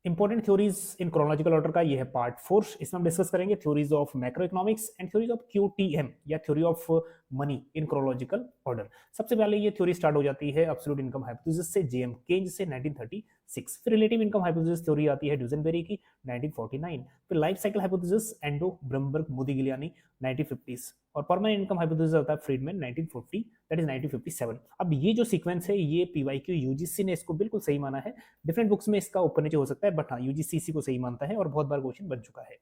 Important theories in chronological order का ये है पार्ट 4। इसमें हम डिस्कस करेंगे theories of macro economics and theories of QTM या theory of money in chronological order. सबसे पहले ये थ्योरी स्टार्ट हो जाती है एब्सोल्यूट इनकम हाइपोथेसिस से, जेएम केन्ज से 1936। फिर रिलेटिव इनकम हाइपोथेसिस थ्योरी आती है ड्यूजेनबेरी की 1949। फिर life cycle hypothesis Ando Brumberg Modigliani 1950s। और परमानेंट इनकम हाइपोथेसिस आता है फ्रीडमैन 1940, दैट इज 1957। अब ये जो सीक्वेंस है ये पीवाईक्यू यूजीसी ने इसको बिल्कुल सही माना है। डिफरेंट बुक्स में इसका ऊपर नीचे हो सकता है, बट हाँ यूजीसी इसी को सही मानता है और बहुत बार क्वेश्चन बन चुका है।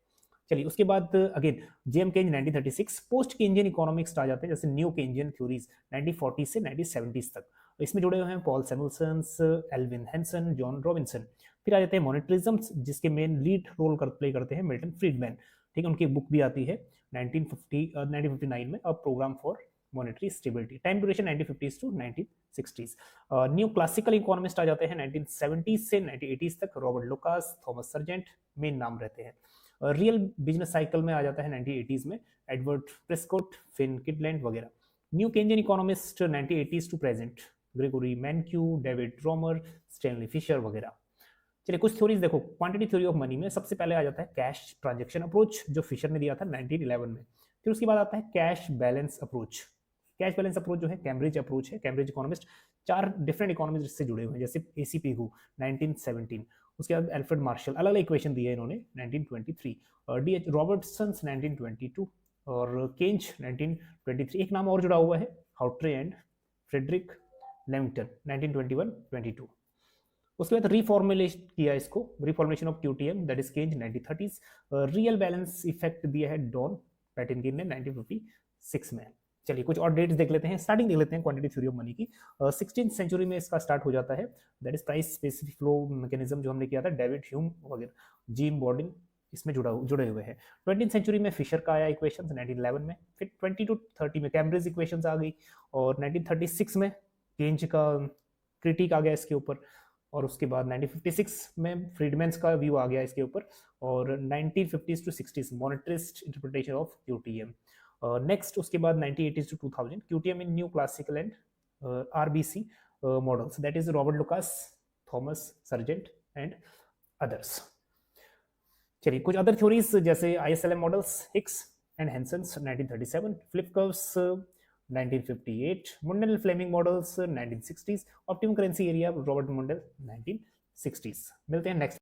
चलिए उसके बाद again JM Keynes 1936। Post Keynesian economics आ जाते हैं, जैसे न्यू केन्जियन थ्योरीज 1940 से 1970s तक। इसमें जुड़े हुए हैं Paul Samuelson, Alvin Hansen, John Robinson. फिर आ जाते हैं मॉनेटरिज्म, जिसके मेन लीड रोल प्ले करते हैं मिल्टन फ्रीडमैन। ठीक है, उनकी बुक भी आती है 1959 में, a program for monetary stability. Time duration 1950s to 1960s। New classical economist आ जाते हैं 1970s से 1980s तक। Robert Lucas, Thomas Sargent main नाम रहते हैं। रियल बिजनेस साइकिल में आ जाता है 1980s में एडवर्ड प्रेस्कॉट, फिन किडलैंड वगैरह। New Keynesian economist 1980s to present, Gregory Mankiw, David Romer, Stanley Fischer वगैरह। चलिए कुछ थ्योरीज देखो। क्वांटिटी थ्योरी ऑफ मनी में सबसे पहले आ जाता है कैश ट्रांजैक्शन अप्रोच, जो फिशर ने दिया था 1911 में। फिर उसके बाद आता है cash balance approach. Cash balance approach जो है कैम्ब्रिज अप्रोच है, कैम्ब्रिज इकोनॉमिस्ट। 4 डिफरेंट इकोनॉमिस्ट इससे जुड़े हुए हैं, जैसे एसी पिगू 1917। उसके बाद एल्फ्रेड मार्शल, अलग अलग इक्वेशन दिए इन्होंने 1923। डीएच रॉबर्टसन 1922 और केंज 1923। एक नाम और जुड़ा हुआ है, हाउट्रे एंड फ्रेडरिक लेमिंगटन 1921-22। उसके बाद रिफॉर्मुलेट किया इसको, reformulation of QTM, that is Keynes 1930s। Real balance effect दिया है डॉन पैटिनकिन ने 1956 में। चलिए कुछ और डेट्स देख लेते हैं, स्टार्टिंग देख लेते हैं क्वांटिटी थ्योरी ऑफ मनी की। 16th सेंचुरी में इसका स्टार्ट हो जाता है, that is price specific flow mechanism, जो हमने किया था डेविड ह्यूम वगैरह, जीम बॉर्डिन इसमें जुड़े हुए हैं। 20th सेंचुरी में फिशर का आया इक्वेशन 1911 में। फिर 20 to 30 में कैम्ब्रिज इक्वेशन आ गई, और 1936 में केंज का क्रिटिक आ गया इसके ऊपर। और उसके बाद 1956 में फ्रीडमैन्स का व्यू आ गया इसके ऊपर, और 1950s to 60s monetarist interpretation of QTM. Next उसके बाद 1980s to 2000 QTM in new classical and RBC models, that is Robert Lucas, Thomas Sargent and others. चलिए कुछ अदर थ्योरीज, जैसे ISLM models, Hicks and Hansen's 1937, Phillips curves 1958, Mundell Fleming models 1960s, optimum currency area Robert Mundell 1960s। मिलते हैं next